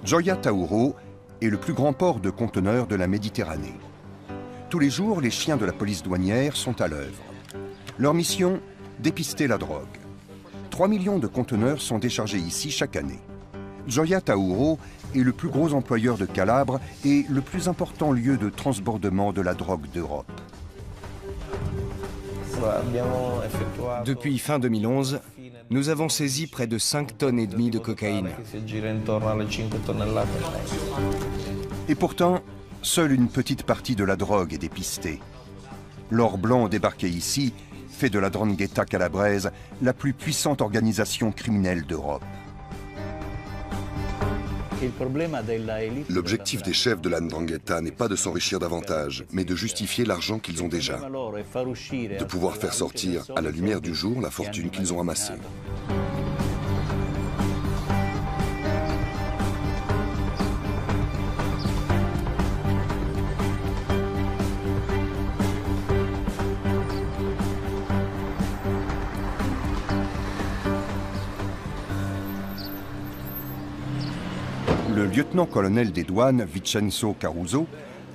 Gioia Tauro est le plus grand port de conteneurs de la Méditerranée. Tous les jours, les chiens de la police douanière sont à l'œuvre. Leur mission, dépister la drogue. 3 millions de conteneurs sont déchargés ici chaque année. Gioia Tauro est le plus gros employeur de Calabre et le plus important lieu de transbordement de la drogue d'Europe. Depuis fin 2011, nous avons saisi près de 5,5 tonnes de cocaïne. Et pourtant, seule une petite partie de la drogue est dépistée. L'or blanc débarqué ici fait de la 'Ndrangheta calabraise la plus puissante organisation criminelle d'Europe. L'objectif des chefs de la 'Ndrangheta n'est pas de s'enrichir davantage, mais de justifier l'argent qu'ils ont déjà. De pouvoir faire sortir à la lumière du jour la fortune qu'ils ont amassée. Le lieutenant-colonel des douanes, Vincenzo Caruso,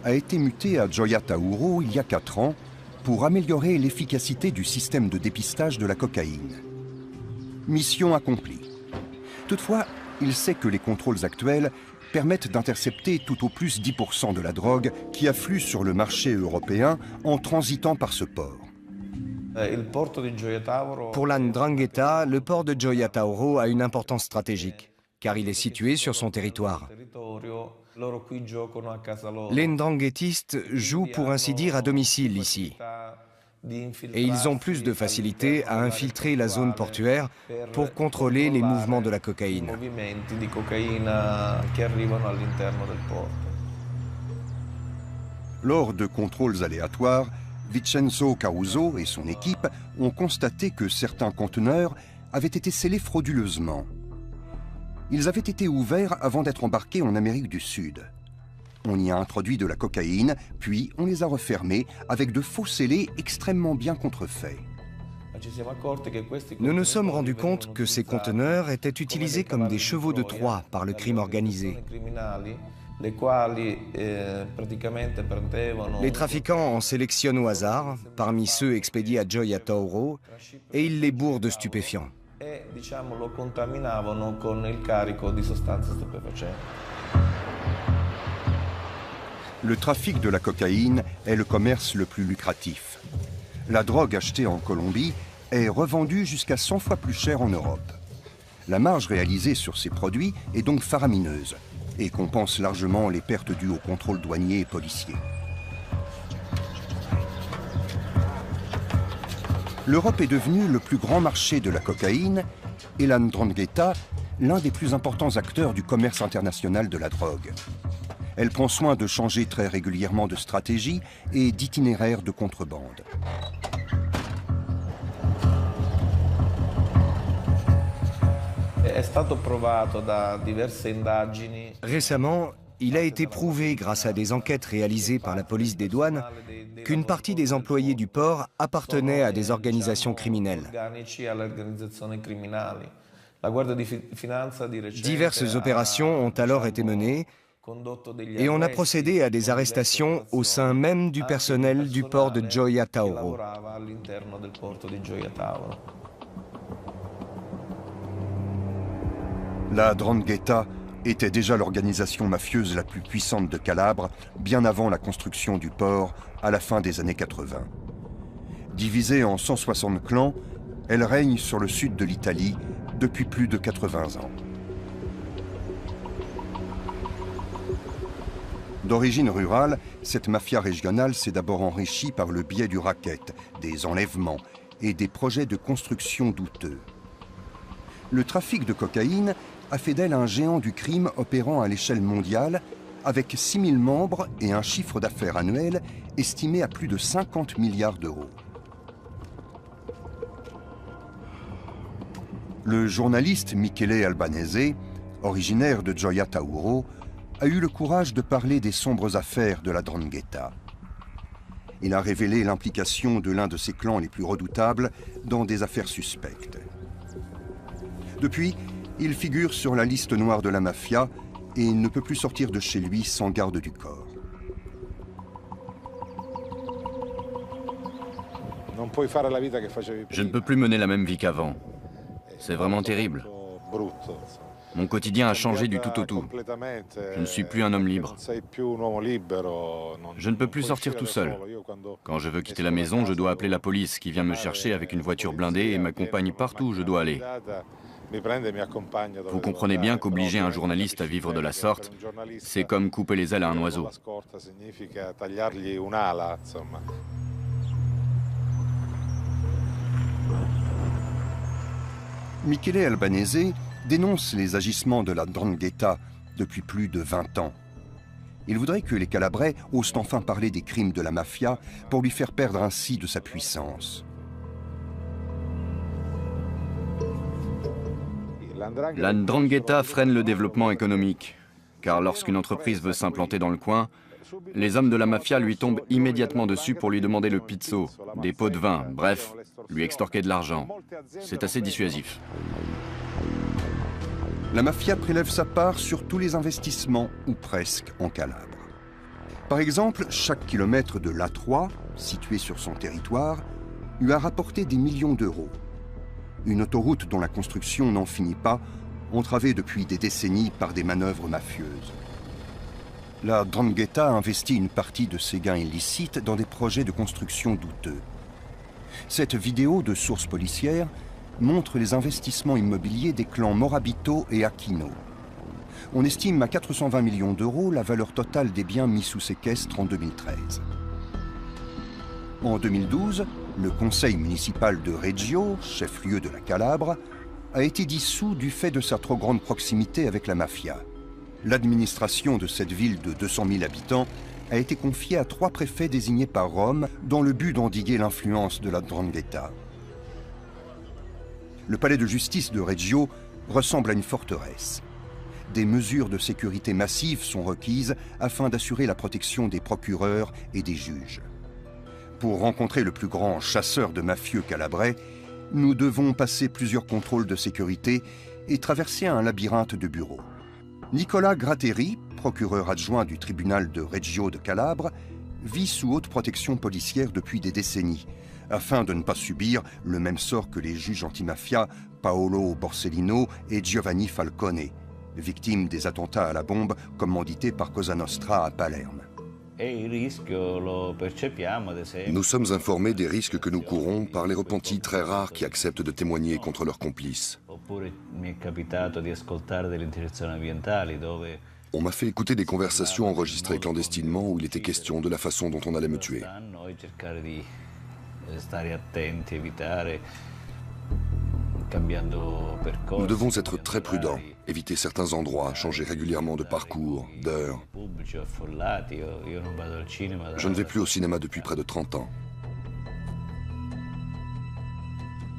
a été muté à Gioia Tauro il y a 4 ans pour améliorer l'efficacité du système de dépistage de la cocaïne. Mission accomplie. Toutefois, il sait que les contrôles actuels permettent d'intercepter tout au plus 10% de la drogue qui afflue sur le marché européen en transitant par ce port. Pour la 'Ndrangheta, le port de Gioia Tauro a une importance stratégique, car il est situé sur son territoire. Les Ndranghétistes jouent pour ainsi dire à domicile ici. Et ils ont plus de facilité à infiltrer la zone portuaire pour contrôler les mouvements de la cocaïne. Lors de contrôles aléatoires, Vincenzo Caruso et son équipe ont constaté que certains conteneurs avaient été scellés frauduleusement. Ils avaient été ouverts avant d'être embarqués en Amérique du Sud. On y a introduit de la cocaïne, puis on les a refermés avec de faux scellés extrêmement bien contrefaits. Nous nous sommes rendus compte que ces conteneurs étaient utilisés comme des chevaux de Troie par le crime organisé. Les trafiquants en sélectionnent au hasard, parmi ceux expédiés à Gioia Tauro, et ils les bourrent de stupéfiants. Lo contaminavano con il carico di sostanze stupefacenti. Le trafic de la cocaïne est le commerce le plus lucratif. La drogue achetée en Colombie est revendue jusqu'à 100 fois plus cher en Europe. La marge réalisée sur ces produits est donc faramineuse et compense largement les pertes dues au contrôle douanier et policier. L'Europe est devenue le plus grand marché de la cocaïne et la 'Ndrangheta, l'un des plus importants acteurs du commerce international de la drogue. Elle prend soin de changer très régulièrement de stratégie et d'itinéraire de contrebande. Récemment, il a été prouvé grâce à des enquêtes réalisées par la police des douanes qu'une partie des employés du port appartenaient à des organisations criminelles. Diverses opérations ont alors été menées et on a procédé à des arrestations au sein même du personnel du port de Gioia Tauro. La 'Ndrangheta était déjà l'organisation mafieuse la plus puissante de Calabre, bien avant la construction du port à la fin des années 80. Divisée en 160 clans, elle règne sur le sud de l'Italie depuis plus de 80 ans. D'origine rurale, cette mafia régionale s'est d'abord enrichie par le biais du racket, des enlèvements et des projets de construction douteux. Le trafic de cocaïne a fait d'elle un géant du crime opérant à l'échelle mondiale, avec 6000 membres et un chiffre d'affaires annuel estimé à plus de 50 milliards d'euros. Le journaliste Michele Albanese, originaire de Gioia Tauro, a eu le courage de parler des sombres affaires de la 'Ndrangheta. Il a révélé l'implication de l'un de ses clans les plus redoutables dans des affaires suspectes. Depuis, il figure sur la liste noire de la mafia et ne peut plus sortir de chez lui sans garde du corps. Je ne peux plus mener la même vie qu'avant. C'est vraiment terrible. Mon quotidien a changé du tout au tout. Je ne suis plus un homme libre. Je ne peux plus sortir tout seul. Quand je veux quitter la maison, je dois appeler la police qui vient me chercher avec une voiture blindée et m'accompagne partout où je dois aller. Vous comprenez bien qu'obliger un journaliste à vivre de la sorte, c'est comme couper les ailes à un oiseau. Michele Albanese dénonce les agissements de la 'Ndrangheta depuis plus de 20 ans. Il voudrait que les Calabrais osent enfin parler des crimes de la mafia pour lui faire perdre ainsi de sa puissance. La 'Ndrangheta freine le développement économique, car lorsqu'une entreprise veut s'implanter dans le coin, les hommes de la mafia lui tombent immédiatement dessus pour lui demander le pizzo, des pots de vin, bref, lui extorquer de l'argent. C'est assez dissuasif. La mafia prélève sa part sur tous les investissements, ou presque, en Calabre. Par exemple, chaque kilomètre de l'A3, situé sur son territoire, lui a rapporté des millions d'euros. Une autoroute dont la construction n'en finit pas, entravée depuis des décennies par des manœuvres mafieuses. La 'Ndrangheta a investi une partie de ses gains illicites dans des projets de construction douteux. Cette vidéo de sources policières montre les investissements immobiliers des clans Morabito et Aquino. On estime à 420 millions d'euros la valeur totale des biens mis sous séquestre en 2013. En 2012, le conseil municipal de Reggio, chef-lieu de la Calabre, a été dissous du fait de sa trop grande proximité avec la mafia. L'administration de cette ville de 200 000 habitants a été confiée à 3 préfets désignés par Rome dans le but d'endiguer l'influence de la 'Ndrangheta. Le palais de justice de Reggio ressemble à une forteresse. Des mesures de sécurité massives sont requises afin d'assurer la protection des procureurs et des juges. Pour rencontrer le plus grand chasseur de mafieux calabrais, nous devons passer plusieurs contrôles de sécurité et traverser un labyrinthe de bureaux. Nicola Gratteri, procureur adjoint du tribunal de Reggio de Calabre, vit sous haute protection policière depuis des décennies, afin de ne pas subir le même sort que les juges antimafia Paolo Borsellino et Giovanni Falcone, victimes des attentats à la bombe commandités par Cosa Nostra à Palerme. Nous sommes informés des risques que nous courons par les repentis très rares qui acceptent de témoigner contre leurs complices. On m'a fait écouter des conversations enregistrées clandestinement où il était question de la façon dont on allait me tuer. Nous devons être très prudents, éviter certains endroits, changer régulièrement de parcours, d'heure. Je ne vais plus au cinéma depuis près de 30 ans.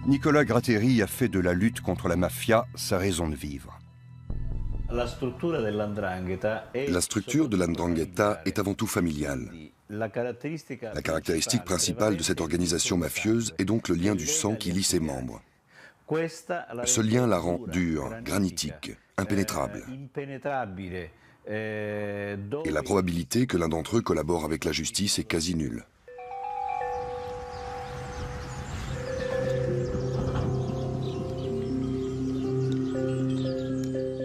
Nicola Gratteri a fait de la lutte contre la mafia sa raison de vivre. La structure de la 'Ndrangheta est avant tout familiale. La caractéristique principale de cette organisation mafieuse est donc le lien du sang qui lie ses membres. Ce lien la rend dure, granitique, impénétrable. Et la probabilité que l'un d'entre eux collabore avec la justice est quasi nulle.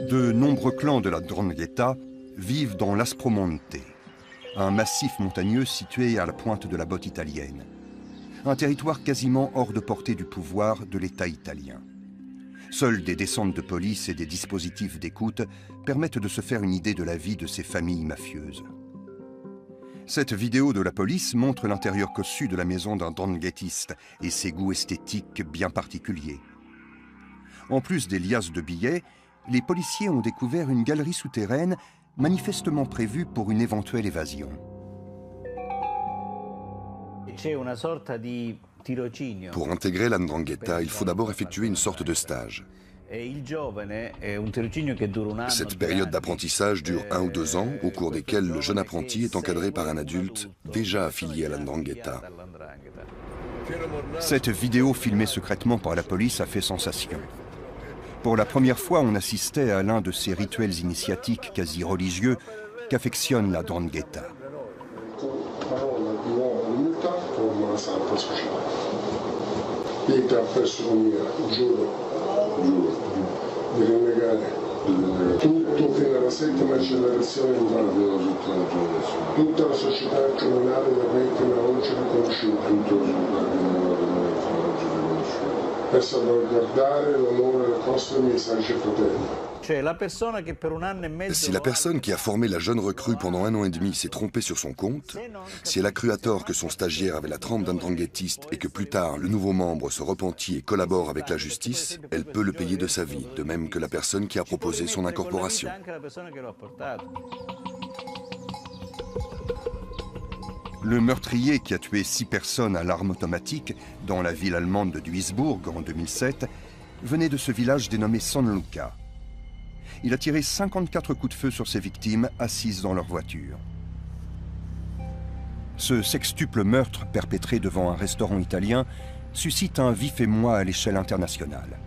De nombreux clans de la 'Ndrangheta vivent dans l'Aspromonte, un massif montagneux situé à la pointe de la botte italienne. Un territoire quasiment hors de portée du pouvoir de l'État italien. Seules des descentes de police et des dispositifs d'écoute permettent de se faire une idée de la vie de ces familles mafieuses. Cette vidéo de la police montre l'intérieur cossu de la maison d'un 'Ndranghetiste et ses goûts esthétiques bien particuliers. En plus des liasses de billets, les policiers ont découvert une galerie souterraine manifestement prévue pour une éventuelle évasion. Pour intégrer la 'Ndrangheta, il faut d'abord effectuer une sorte de stage. Cette période d'apprentissage dure 1 ou 2 ans, au cours desquels le jeune apprenti est encadré par un adulte déjà affilié à la 'Ndrangheta. Cette vidéo filmée secrètement par la police a fait sensation. Pour la première fois, on assistait à l'un de ces rituels initiatiques quasi religieux qu'affectionne la 'Ndrangheta. Tutto fino alla 7ª generazione in tutta la società criminale marittima oggi riconosciuta per salvaguardare l'onore della costa e i miei saggi fratelli. Si la personne qui a formé la jeune recrue pendant 1 an et demi s'est trompée sur son compte, si elle a cru à tort que son stagiaire avait la trempe d'un ndranghêtiste et que plus tard le nouveau membre se repentit et collabore avec la justice, elle peut le payer de sa vie, de même que la personne qui a proposé son incorporation. Le meurtrier qui a tué 6 personnes à l'arme automatique dans la ville allemande de Duisbourg en 2007 venait de ce village dénommé San Luca. Il a tiré 54 coups de feu sur ses victimes assises dans leur voiture. Ce sextuple meurtre perpétré devant un restaurant italien suscite un vif émoi à l'échelle internationale.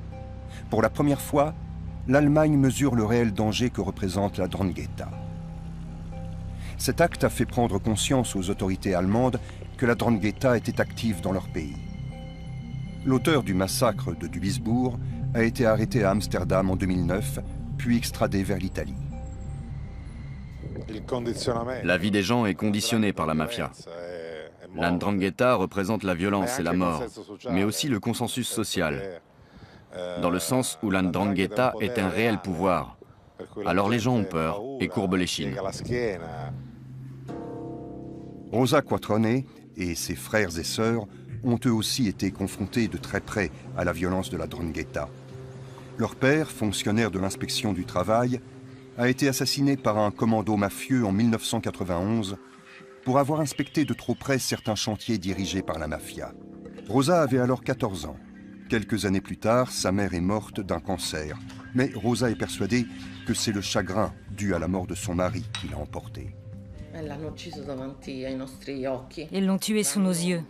Pour la première fois, l'Allemagne mesure le réel danger que représente la 'Ndrangheta. Cet acte a fait prendre conscience aux autorités allemandes que la 'Ndrangheta était active dans leur pays. L'auteur du massacre de Duisbourg a été arrêté à Amsterdam en 2009, puis extradé vers l'Italie. La vie des gens est conditionnée par la mafia. La 'Ndrangheta représente la violence et la mort, mais aussi le consensus social, dans le sens où la 'Ndrangheta est un réel pouvoir. Alors les gens ont peur et courbent l'échine. Rosa Quattrone et ses frères et sœurs ont eux aussi été confrontés de très près à la violence de la 'Ndrangheta. Leur père, fonctionnaire de l'inspection du travail, a été assassiné par un commando mafieux en 1991 pour avoir inspecté de trop près certains chantiers dirigés par la mafia. Rosa avait alors 14 ans. Quelques années plus tard, sa mère est morte d'un cancer. Mais Rosa est persuadée que c'est le chagrin dû à la mort de son mari qui l'a emportée. Ils l'ont tué sous nos yeux.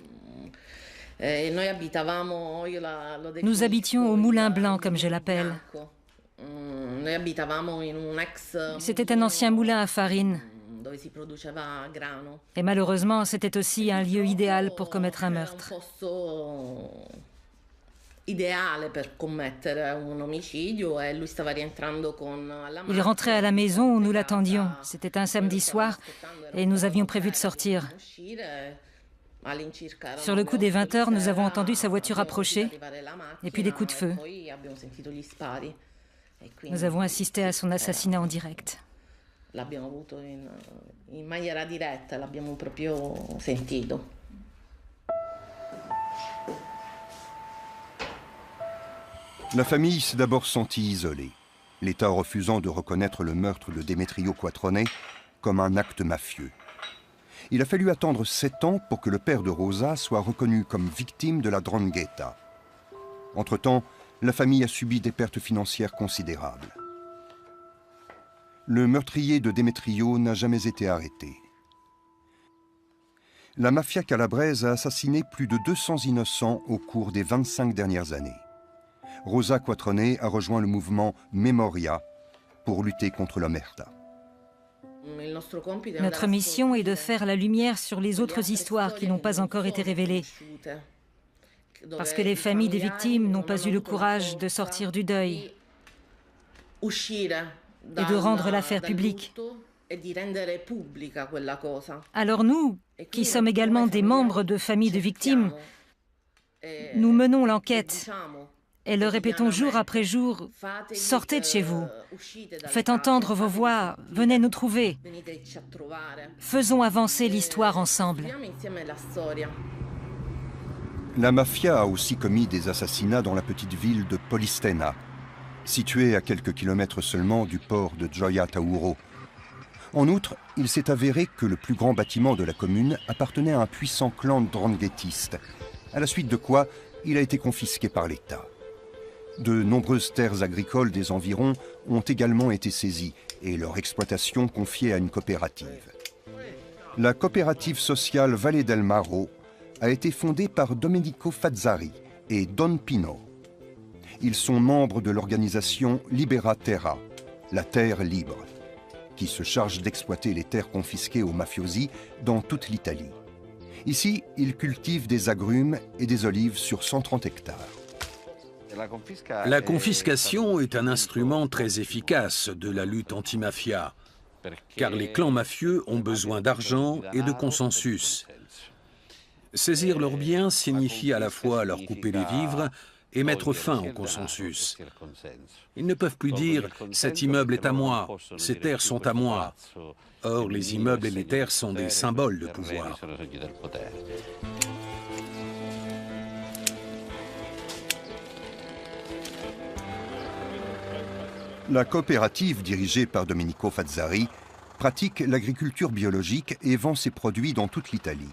Nous habitions au Moulin Blanc, comme je l'appelle. C'était un ancien moulin à farine. Et malheureusement, c'était aussi un lieu idéal pour commettre un meurtre. Il rentrait à la maison où nous l'attendions. C'était un samedi soir et nous avions prévu de sortir. Sur le coup des 20 heures, nous avons entendu sa voiture approcher et puis des coups de feu. Nous avons assisté à son assassinat en direct. La famille s'est d'abord sentie isolée, l'État refusant de reconnaître le meurtre de Demetrio Quattrone comme un acte mafieux. Il a fallu attendre 7 ans pour que le père de Rosa soit reconnu comme victime de la 'Ndrangheta. Entre-temps, la famille a subi des pertes financières considérables. Le meurtrier de Demetrio n'a jamais été arrêté. La mafia calabraise a assassiné plus de 200 innocents au cours des 25 dernières années. Rosa Quattrone a rejoint le mouvement Memoria pour lutter contre l'omerta. Notre mission est de faire la lumière sur les autres histoires qui n'ont pas encore été révélées. Parce que les familles des victimes n'ont pas eu le courage de sortir du deuil et de rendre l'affaire publique. Alors nous, qui sommes également des membres de familles de victimes, nous menons l'enquête et le répétons jour après jour, sortez de chez vous, faites entendre vos voix, venez nous trouver. Faisons avancer l'histoire ensemble. La mafia a aussi commis des assassinats dans la petite ville de Polistena, située à quelques kilomètres seulement du port de Gioia Tauro. En outre, il s'est avéré que le plus grand bâtiment de la commune appartenait à un puissant clan ndranghêtiste, à la suite de quoi il a été confisqué par l'État. De nombreuses terres agricoles des environs ont également été saisies et leur exploitation confiée à une coopérative. La coopérative sociale Valle del Maro a été fondée par Domenico Fazzari et Don Pino. Ils sont membres de l'organisation Libera Terra, la terre libre, qui se charge d'exploiter les terres confisquées aux mafiosi dans toute l'Italie. Ici, ils cultivent des agrumes et des olives sur 130 hectares. La confiscation est un instrument très efficace de la lutte anti-mafia, car les clans mafieux ont besoin d'argent et de consensus. Saisir leurs biens signifie à la fois leur couper les vivres et mettre fin au consensus. Ils ne peuvent plus dire « cet immeuble est à moi, ces terres sont à moi ». Or, les immeubles et les terres sont des symboles de pouvoir. La coopérative dirigée par Domenico Fazzari pratique l'agriculture biologique et vend ses produits dans toute l'Italie.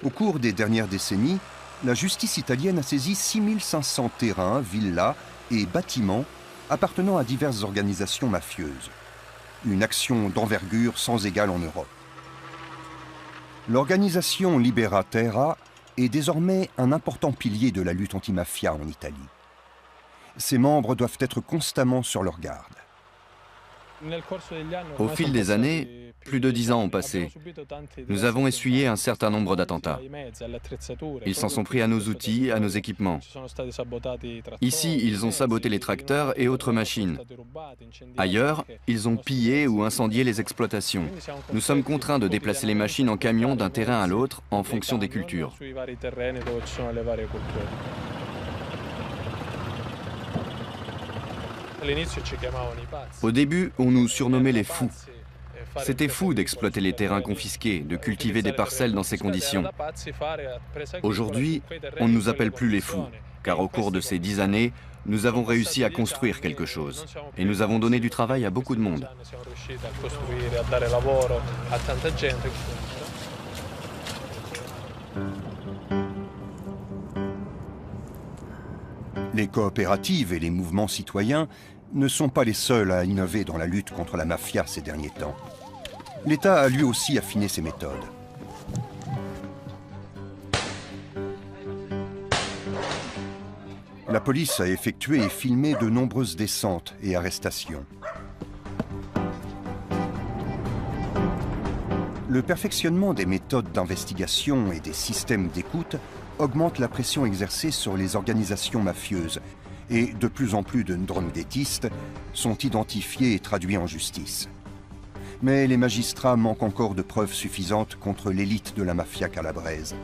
Au cours des dernières décennies, la justice italienne a saisi 6500 terrains, villas et bâtiments appartenant à diverses organisations mafieuses. Une action d'envergure sans égale en Europe. L'organisation Libera Terra est désormais un important pilier de la lutte anti-mafia en Italie. Ses membres doivent être constamment sur leur garde. Au fil des années, plus de 10 ans ont passé. Nous avons essuyé un certain nombre d'attentats. Ils s'en sont pris à nos outils, à nos équipements. Ici, ils ont saboté les tracteurs et autres machines. Ailleurs, ils ont pillé ou incendié les exploitations. Nous sommes contraints de déplacer les machines en camion d'un terrain à l'autre en fonction des cultures. Au début, on nous surnommait les fous. C'était fou d'exploiter les terrains confisqués, de cultiver des parcelles dans ces conditions. Aujourd'hui, on ne nous appelle plus les fous, car au cours de ces 10 années, nous avons réussi à construire quelque chose. Et nous avons donné du travail à beaucoup de monde. Les coopératives et les mouvements citoyens ne sont pas les seuls à innover dans la lutte contre la mafia ces derniers temps. L'État a lui aussi affiné ses méthodes. La police a effectué et filmé de nombreuses descentes et arrestations. Le perfectionnement des méthodes d'investigation et des systèmes d'écoute augmente la pression exercée sur les organisations mafieuses et de plus en plus de ndranghètistes sont identifiés et traduits en justice. Mais les magistrats manquent encore de preuves suffisantes contre l'élite de la mafia calabraise.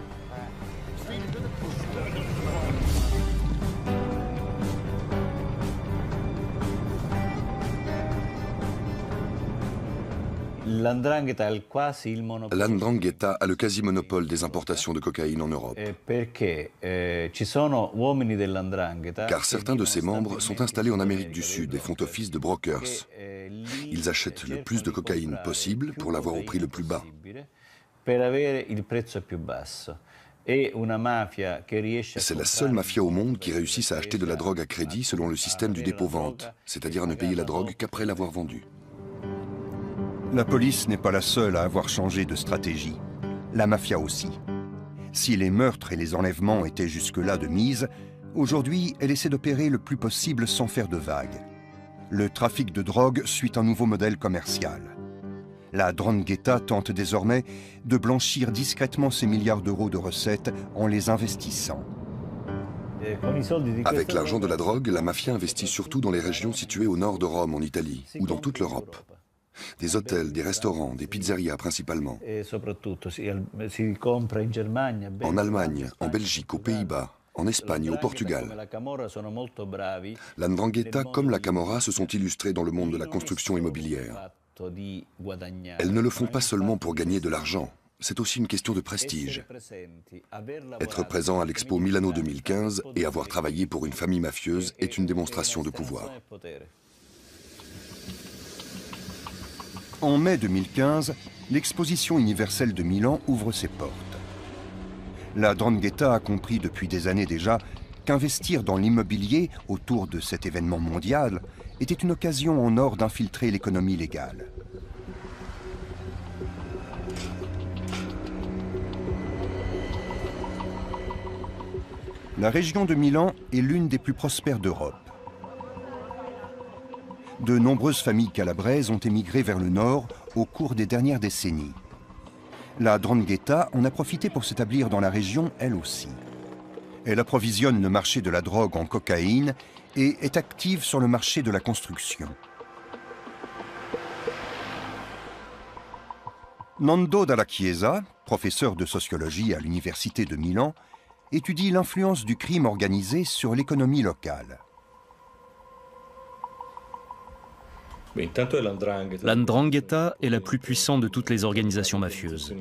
L'Ndrangheta a le quasi-monopole des importations de cocaïne en Europe. Car certains de ses membres sont installés en Amérique du Sud et font office de brokers. Ils achètent le plus de cocaïne possible pour l'avoir au prix le plus bas. C'est la seule mafia au monde qui réussisse à acheter de la drogue à crédit selon le système du dépôt-vente, c'est-à-dire à ne payer la drogue qu'après l'avoir vendue. La police n'est pas la seule à avoir changé de stratégie. La mafia aussi. Si les meurtres et les enlèvements étaient jusque-là de mise, aujourd'hui, elle essaie d'opérer le plus possible sans faire de vagues. Le trafic de drogue suit un nouveau modèle commercial. La 'Ndrangheta tente désormais de blanchir discrètement ses milliards d'euros de recettes en les investissant. Avec l'argent de la drogue, la mafia investit surtout dans les régions situées au nord de Rome, en Italie, ou dans toute l'Europe. Des hôtels, des restaurants, des pizzerias principalement. En Allemagne, en Belgique, aux Pays-Bas, en Espagne et au Portugal. La 'Ndrangheta comme la Camorra se sont illustrés dans le monde de la construction immobilière. Elles ne le font pas seulement pour gagner de l'argent, c'est aussi une question de prestige. Être présent à l'Expo Milano 2015 et avoir travaillé pour une famille mafieuse est une démonstration de pouvoir. En mai 2015, l'exposition universelle de Milan ouvre ses portes. La 'Ndrangheta a compris depuis des années déjà qu'investir dans l'immobilier autour de cet événement mondial était une occasion en or d'infiltrer l'économie légale. La région de Milan est l'une des plus prospères d'Europe. De nombreuses familles calabraises ont émigré vers le nord au cours des dernières décennies. La 'Ndrangheta en a profité pour s'établir dans la région, elle aussi. Elle approvisionne le marché de la drogue en cocaïne et est active sur le marché de la construction. Nando Dalla Chiesa, professeur de sociologie à l'université de Milan, étudie l'influence du crime organisé sur l'économie locale. La 'Ndrangheta est la plus puissante de toutes les organisations mafieuses.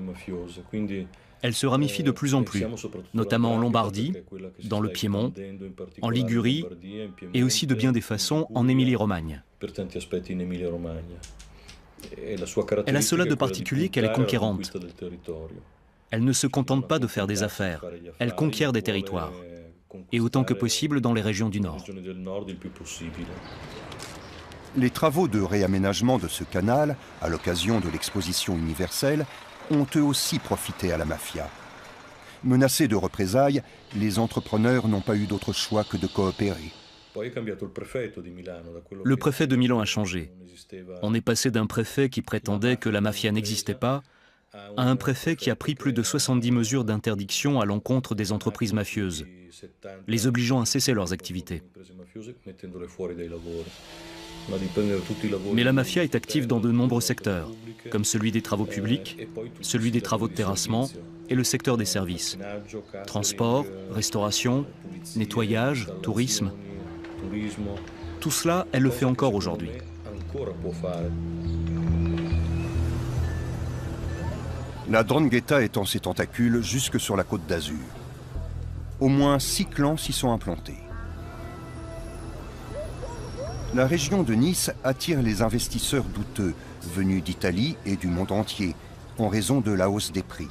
Elle se ramifie de plus en plus, notamment en Lombardie, dans le Piémont, en Ligurie et aussi de bien des façons en Émilie-Romagne. Elle a cela de particulier qu'elle est conquérante. Elle ne se contente pas de faire des affaires, elle conquiert des territoires, et autant que possible dans les régions du Nord. Les travaux de réaménagement de ce canal, à l'occasion de l'exposition universelle, ont eux aussi profité à la mafia. Menacés de représailles, les entrepreneurs n'ont pas eu d'autre choix que de coopérer. Le préfet de Milan a changé. On est passé d'un préfet qui prétendait que la mafia n'existait pas à un préfet qui a pris plus de 70 mesures d'interdiction à l'encontre des entreprises mafieuses, les obligeant à cesser leurs activités. Mais la mafia est active dans de nombreux secteurs, comme celui des travaux publics, celui des travaux de terrassement et le secteur des services. Transport, restauration, nettoyage, tourisme. Tout cela, elle le fait encore aujourd'hui. La 'Ndrangheta étend ses tentacules jusque sur la côte d'Azur. Au moins 6 clans s'y sont implantés. La région de Nice attire les investisseurs douteux, venus d'Italie et du monde entier, en raison de la hausse des prix.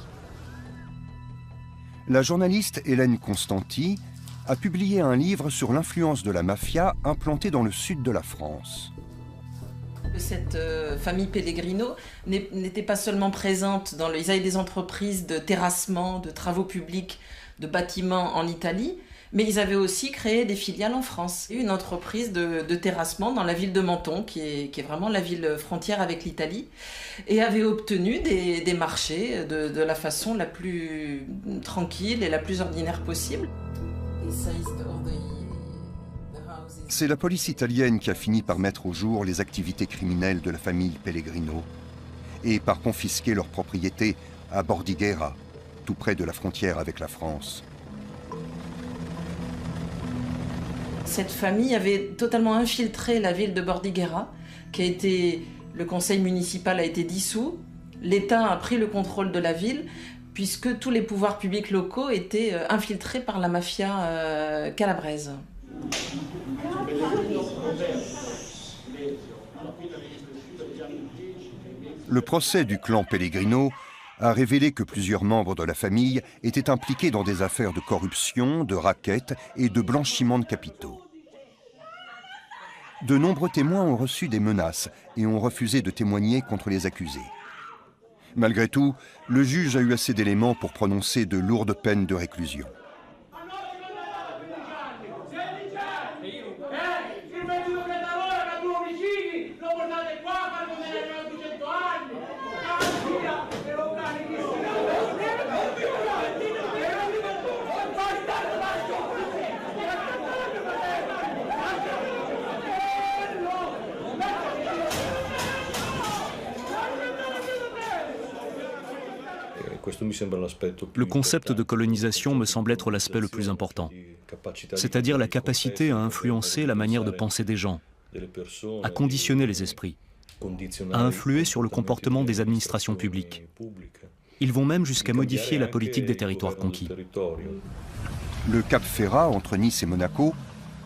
La journaliste Hélène Constanti a publié un livre sur l'influence de la mafia implantée dans le sud de la France. Cette famille Pellegrino n'était pas seulement présente dans ils avaient des entreprises de terrassement, de travaux publics, de bâtiments en Italie, mais ils avaient aussi créé des filiales en France. Une entreprise de terrassement dans la ville de Menton, qui est vraiment la ville frontière avec l'Italie, et avait obtenu des marchés de la façon la plus tranquille et la plus ordinaire possible. C'est la police italienne qui a fini par mettre au jour les activités criminelles de la famille Pellegrino et par confisquer leurs propriétés à Bordighera, tout près de la frontière avec la France. Cette famille avait totalement infiltré la ville de Bordighera, le conseil municipal a été dissous, l'État a pris le contrôle de la ville, puisque tous les pouvoirs publics locaux étaient infiltrés par la mafia calabraise. Le procès du clan Pellegrino a révélé que plusieurs membres de la famille étaient impliqués dans des affaires de corruption, de racket et de blanchiment de capitaux. De nombreux témoins ont reçu des menaces et ont refusé de témoigner contre les accusés. Malgré tout, le juge a eu assez d'éléments pour prononcer de lourdes peines de réclusion. Le concept de colonisation me semble être l'aspect le plus important, c'est-à-dire la capacité à influencer la manière de penser des gens, à conditionner les esprits, à influer sur le comportement des administrations publiques. Ils vont même jusqu'à modifier la politique des territoires conquis. Le Cap Ferrat, entre Nice et Monaco,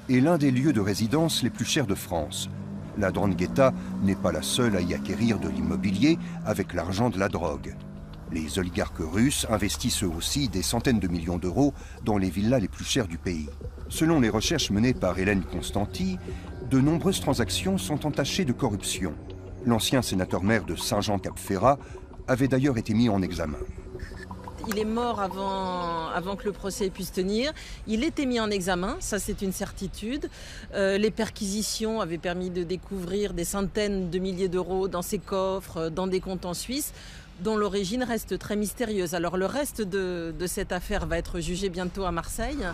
est l'un des lieux de résidence les plus chers de France. La 'Ndrangheta n'est pas la seule à y acquérir de l'immobilier avec l'argent de la drogue. Les oligarques russes investissent eux aussi des centaines de millions d'euros dans les villas les plus chères du pays. Selon les recherches menées par Hélène Constanti, de nombreuses transactions sont entachées de corruption. L'ancien sénateur-maire de Saint-Jean-Cap-Ferrat avait d'ailleurs été mis en examen. Il est mort avant que le procès puisse tenir. Il était mis en examen, ça c'est une certitude. Les perquisitions avaient permis de découvrir des centaines de milliers d'euros dans ses coffres, dans des comptes en Suisse, dont l'origine reste très mystérieuse. Alors le reste de cette affaire va être jugé bientôt à Marseille.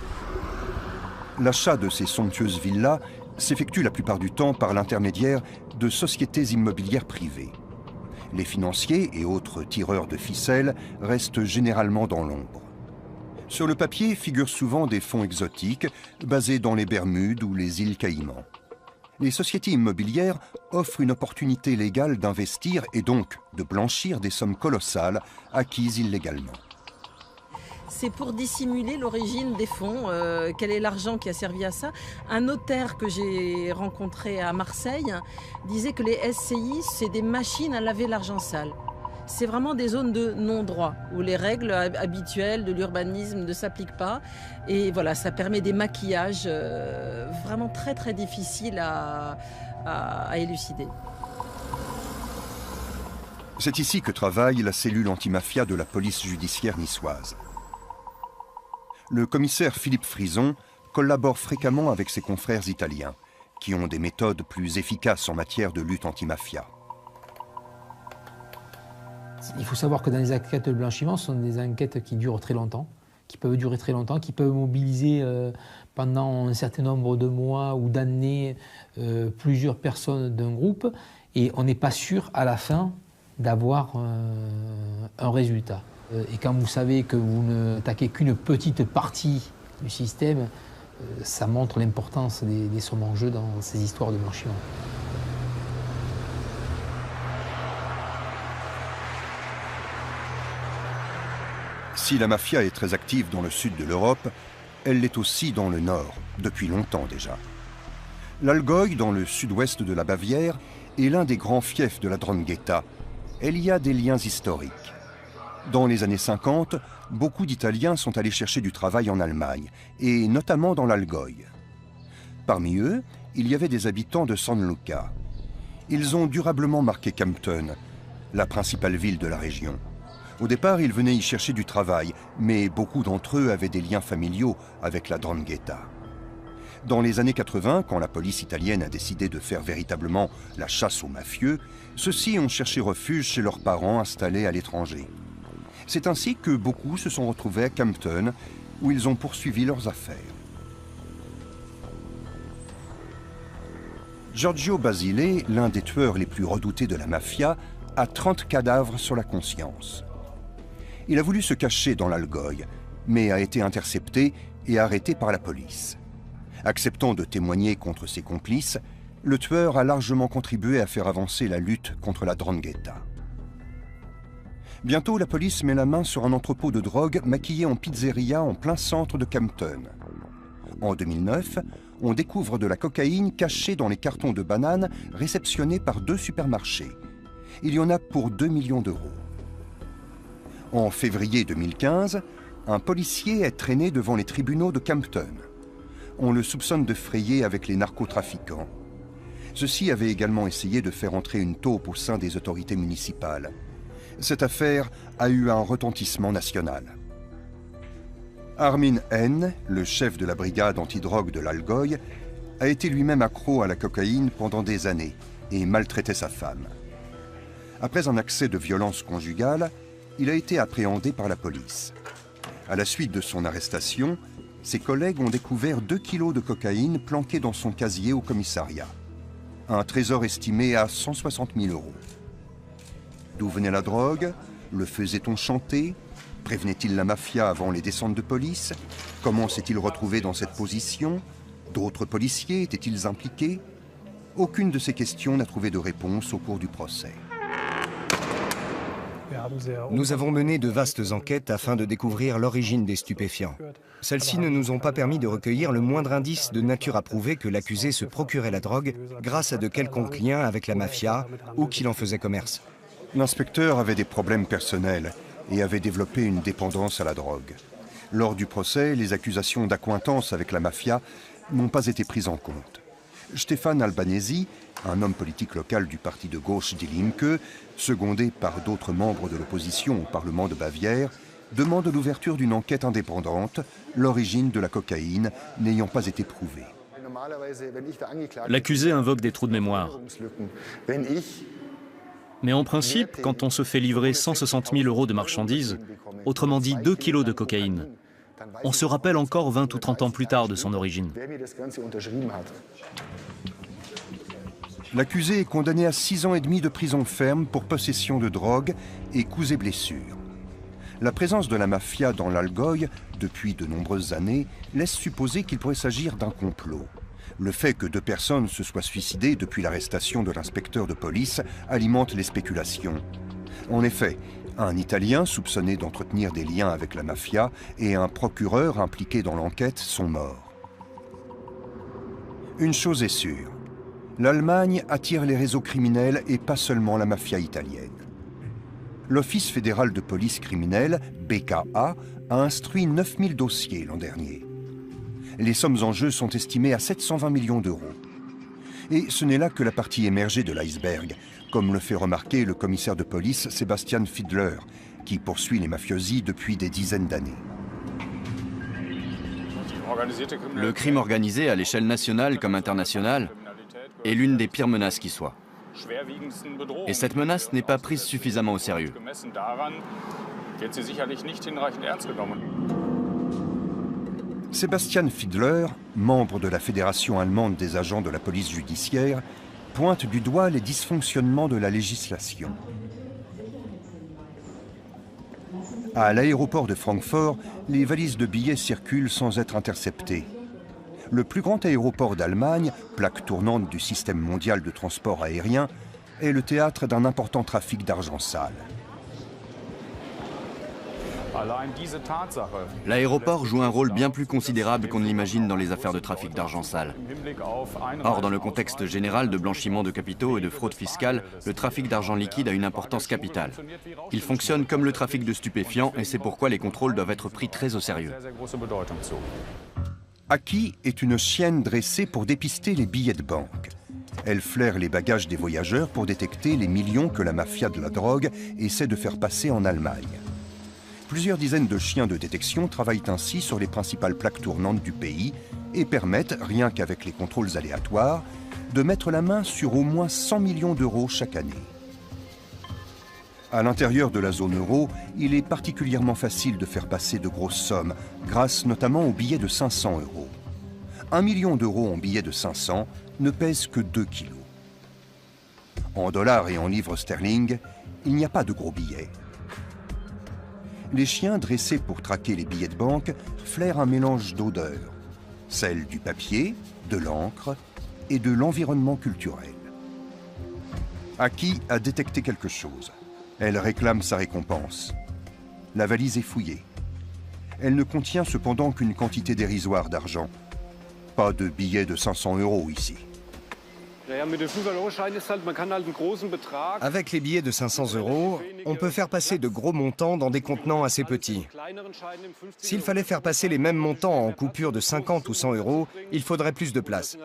L'achat de ces somptueuses villas s'effectue la plupart du temps par l'intermédiaire de sociétés immobilières privées. Les financiers et autres tireurs de ficelles restent généralement dans l'ombre. Sur le papier figurent souvent des fonds exotiques basés dans les Bermudes ou les îles Caïmans. Les sociétés immobilières offrent une opportunité légale d'investir et donc de blanchir des sommes colossales acquises illégalement. C'est pour dissimuler l'origine des fonds, quel est l'argent qui a servi à ça. Un notaire que j'ai rencontré à Marseille disait que les SCI, c'est des machines à laver l'argent sale. C'est vraiment des zones de non-droit, où les règles habituelles de l'urbanisme ne s'appliquent pas. Et voilà, ça permet des maquillages vraiment très très difficiles à élucider. C'est ici que travaille la cellule antimafia de la police judiciaire niçoise. Le commissaire Philippe Frison collabore fréquemment avec ses confrères italiens, qui ont des méthodes plus efficaces en matière de lutte anti-mafia. Il faut savoir que dans les enquêtes de blanchiment, ce sont des enquêtes qui durent très longtemps, qui peuvent durer très longtemps, qui peuvent mobiliser pendant un certain nombre de mois ou d'années plusieurs personnes d'un groupe, et on n'est pas sûr à la fin d'avoir un résultat. Et quand vous savez que vous ne attaquez qu'une petite partie du système, ça montre l'importance des sommes en jeu dans ces histoires de blanchiment. Si la mafia est très active dans le sud de l'Europe, elle l'est aussi dans le nord, depuis longtemps déjà. L'Allgäu, dans le sud-ouest de la Bavière, est l'un des grands fiefs de la 'Ndrangheta. Il y a des liens historiques. Dans les années 50, beaucoup d'Italiens sont allés chercher du travail en Allemagne, et notamment dans l'Allgäu. Parmi eux, il y avait des habitants de San Luca. Ils ont durablement marqué Kempten, la principale ville de la région. Au départ, ils venaient y chercher du travail, mais beaucoup d'entre eux avaient des liens familiaux avec la 'Ndrangheta. Dans les années 80, quand la police italienne a décidé de faire véritablement la chasse aux mafieux, ceux-ci ont cherché refuge chez leurs parents installés à l'étranger. C'est ainsi que beaucoup se sont retrouvés à Kempten, où ils ont poursuivi leurs affaires. Giorgio Basile, l'un des tueurs les plus redoutés de la mafia, a 30 cadavres sur la conscience. Il a voulu se cacher dans l'Allgäu, mais a été intercepté et arrêté par la police. Acceptant de témoigner contre ses complices, le tueur a largement contribué à faire avancer la lutte contre la 'Ndrangheta. Bientôt, la police met la main sur un entrepôt de drogue maquillé en pizzeria en plein centre de Kempten. En 2009, on découvre de la cocaïne cachée dans les cartons de bananes réceptionnés par 2 supermarchés. Il y en a pour 2 millions d'euros. En février 2015, un policier est traîné devant les tribunaux de Kempten. On le soupçonne de frayer avec les narcotrafiquants. Ceux-ci avaient également essayé de faire entrer une taupe au sein des autorités municipales. Cette affaire a eu un retentissement national. Armin N., le chef de la brigade antidrogue de l'Allgäu, a été lui-même accro à la cocaïne pendant des années et maltraitait sa femme. Après un accès de violence conjugale, il a été appréhendé par la police. À la suite de son arrestation, ses collègues ont découvert 2 kilos de cocaïne planqués dans son casier au commissariat. Un trésor estimé à 160 000 euros. D'où venait la drogue? Le faisait-on chanter? Prévenait-il la mafia avant les descentes de police? Comment s'est-il retrouvé dans cette position? D'autres policiers étaient-ils impliqués? Aucune de ces questions n'a trouvé de réponse au cours du procès. Nous avons mené de vastes enquêtes afin de découvrir l'origine des stupéfiants. Celles-ci ne nous ont pas permis de recueillir le moindre indice de nature à prouver que l'accusé se procurait la drogue grâce à de quelconques liens avec la mafia ou qu'il en faisait commerce. L'inspecteur avait des problèmes personnels et avait développé une dépendance à la drogue. Lors du procès, les accusations d'accointance avec la mafia n'ont pas été prises en compte. Stefan Albanesi, un homme politique local du parti de gauche Die Linke, secondé par d'autres membres de l'opposition au Parlement de Bavière, demande l'ouverture d'une enquête indépendante, l'origine de la cocaïne n'ayant pas été prouvée. L'accusé invoque des trous de mémoire. Mais en principe, quand on se fait livrer 160 000 € de marchandises, autrement dit 2 kilos de cocaïne, on se rappelle encore 20 ou 30 ans plus tard de son origine. L'accusé est condamné à 6 ans et demi de prison ferme pour possession de drogue et coups et blessures. La présence de la mafia dans l'Algoï, depuis de nombreuses années, laisse supposer qu'il pourrait s'agir d'un complot. Le fait que 2 personnes se soient suicidées depuis l'arrestation de l'inspecteur de police alimente les spéculations. En effet, un Italien soupçonné d'entretenir des liens avec la mafia et un procureur impliqué dans l'enquête sont morts. Une chose est sûre, l'Allemagne attire les réseaux criminels et pas seulement la mafia italienne. L'Office fédéral de police criminelle, BKA, a instruit 9000 dossiers l'an dernier. Les sommes en jeu sont estimées à 720 millions d'euros. Et ce n'est là que la partie émergée de l'iceberg, comme le fait remarquer le commissaire de police Sebastian Fiedler, qui poursuit les mafiosi depuis des dizaines d'années. Le crime organisé à l'échelle nationale comme internationale est l'une des pires menaces qui soit. Et cette menace n'est pas prise suffisamment au sérieux. Sebastian Fiedler, membre de la Fédération allemande des agents de la police judiciaire, pointe du doigt les dysfonctionnements de la législation. À l'aéroport de Francfort, les valises de billets circulent sans être interceptées. Le plus grand aéroport d'Allemagne, plaque tournante du système mondial de transport aérien, est le théâtre d'un important trafic d'argent sale. L'aéroport joue un rôle bien plus considérable qu'on ne l'imagine dans les affaires de trafic d'argent sale. Or, dans le contexte général de blanchiment de capitaux et de fraude fiscale, le trafic d'argent liquide a une importance capitale. Il fonctionne comme le trafic de stupéfiants et c'est pourquoi les contrôles doivent être pris très au sérieux. Aki est une chienne dressée pour dépister les billets de banque. Elle flaire les bagages des voyageurs pour détecter les millions que la mafia de la drogue essaie de faire passer en Allemagne. Plusieurs dizaines de chiens de détection travaillent ainsi sur les principales plaques tournantes du pays et permettent, rien qu'avec les contrôles aléatoires, de mettre la main sur au moins 100 millions d'euros chaque année. À l'intérieur de la zone euro, il est particulièrement facile de faire passer de grosses sommes, grâce notamment aux billets de 500 €. 1 million d'euros en billets de 500 ne pèse que 2 kilos. En dollars et en livres sterling, il n'y a pas de gros billets. Les chiens dressés pour traquer les billets de banque flairent un mélange d'odeurs, celle du papier, de l'encre et de l'environnement culturel. Aki a détecté quelque chose. Elle réclame sa récompense. La valise est fouillée. Elle ne contient cependant qu'une quantité dérisoire d'argent. Pas de billets de 500 € ici. Avec les billets de 500 €, on peut faire passer de gros montants dans des contenants assez petits. S'il fallait faire passer les mêmes montants en coupures de 50 ou 100 €, il faudrait plus de place.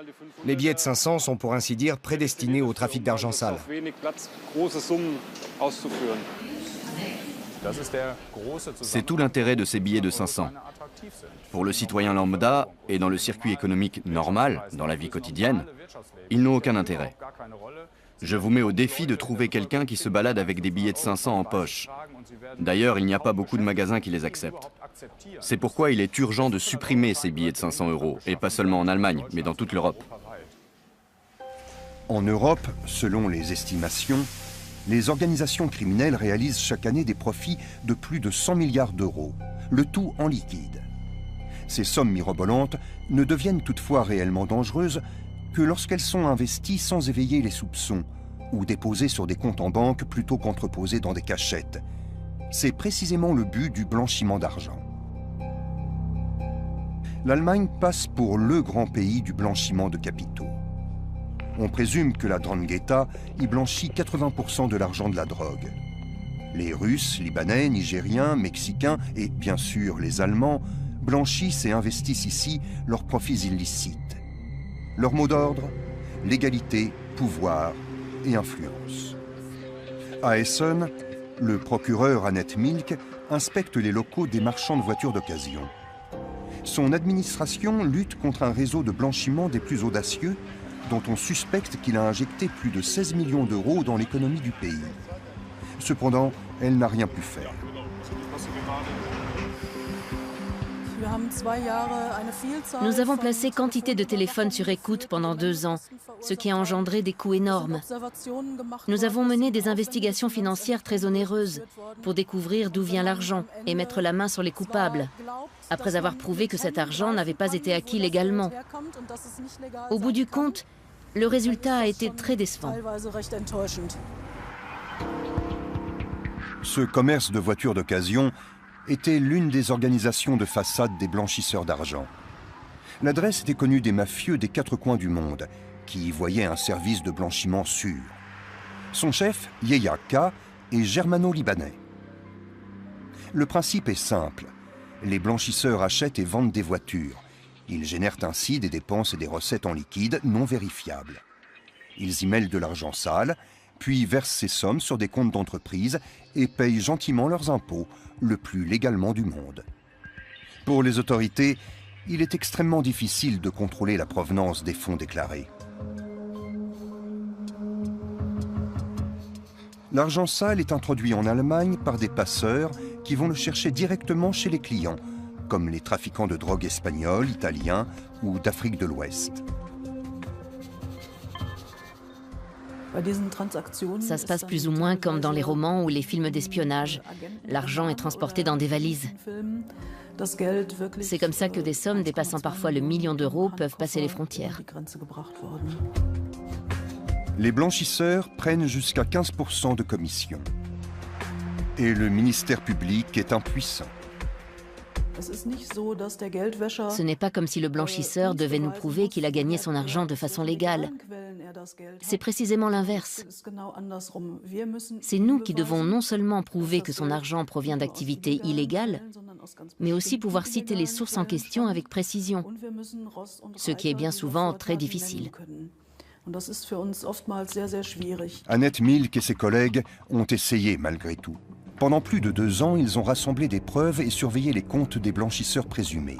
Les billets de 500 sont pour ainsi dire prédestinés au trafic d'argent sale. C'est tout l'intérêt de ces billets de 500. Pour le citoyen lambda et dans le circuit économique normal, dans la vie quotidienne, ils n'ont aucun intérêt. Je vous mets au défi de trouver quelqu'un qui se balade avec des billets de 500 en poche. D'ailleurs, il n'y a pas beaucoup de magasins qui les acceptent. C'est pourquoi il est urgent de supprimer ces billets de 500 €, et pas seulement en Allemagne, mais dans toute l'Europe. En Europe, selon les estimations, les organisations criminelles réalisent chaque année des profits de plus de 100 milliards d'euros, le tout en liquide. Ces sommes mirobolantes ne deviennent toutefois réellement dangereuses que lorsqu'elles sont investies sans éveiller les soupçons ou déposées sur des comptes en banque plutôt qu'entreposées dans des cachettes. C'est précisément le but du blanchiment d'argent. L'Allemagne passe pour le grand pays du blanchiment de capitaux. On présume que la 'Ndrangheta y blanchit 80% de l'argent de la drogue. Les Russes, Libanais, Nigériens, Mexicains et bien sûr les Allemands blanchissent et investissent ici leurs profits illicites. Leur mot d'ordre, légalité, pouvoir et influence. À Essen, le procureur Annette Milk inspecte les locaux des marchands de voitures d'occasion. Son administration lutte contre un réseau de blanchiment des plus audacieux dont on suspecte qu'il a injecté plus de 16 millions d'euros dans l'économie du pays. Cependant, elle n'a rien pu faire. Nous avons placé quantité de téléphones sur écoute pendant 2 ans, ce qui a engendré des coûts énormes. Nous avons mené des investigations financières très onéreuses pour découvrir d'où vient l'argent et mettre la main sur les coupables, après avoir prouvé que cet argent n'avait pas été acquis légalement. Au bout du compte, le résultat a été très décevant. Ce commerce de voitures d'occasion était l'une des organisations de façade des blanchisseurs d'argent. L'adresse était connue des mafieux des 4 coins du monde, qui y voyaient un service de blanchiment sûr. Son chef, Yehia K, est germano-libanais. Le principe est simple. Les blanchisseurs achètent et vendent des voitures. Ils génèrent ainsi des dépenses et des recettes en liquide non vérifiables. Ils y mêlent de l'argent sale, puis versent ces sommes sur des comptes d'entreprise et payent gentiment leurs impôts, le plus légalement du monde. Pour les autorités, il est extrêmement difficile de contrôler la provenance des fonds déclarés. L'argent sale est introduit en Allemagne par des passeurs qui vont le chercher directement chez les clients, comme les trafiquants de drogue espagnols, italiens ou d'Afrique de l'Ouest. Ça se passe plus ou moins comme dans les romans ou les films d'espionnage. L'argent est transporté dans des valises. C'est comme ça que des sommes dépassant parfois le million d'euros peuvent passer les frontières. Les blanchisseurs prennent jusqu'à 15% de commission. Et le ministère public est impuissant. Ce n'est pas comme si le blanchisseur devait nous prouver qu'il a gagné son argent de façon légale. C'est précisément l'inverse. C'est nous qui devons non seulement prouver que son argent provient d'activités illégales, mais aussi pouvoir citer les sources en question avec précision, ce qui est bien souvent très difficile. Annette Milk et ses collègues ont essayé malgré tout. Pendant plus de 2 ans, ils ont rassemblé des preuves et surveillé les comptes des blanchisseurs présumés.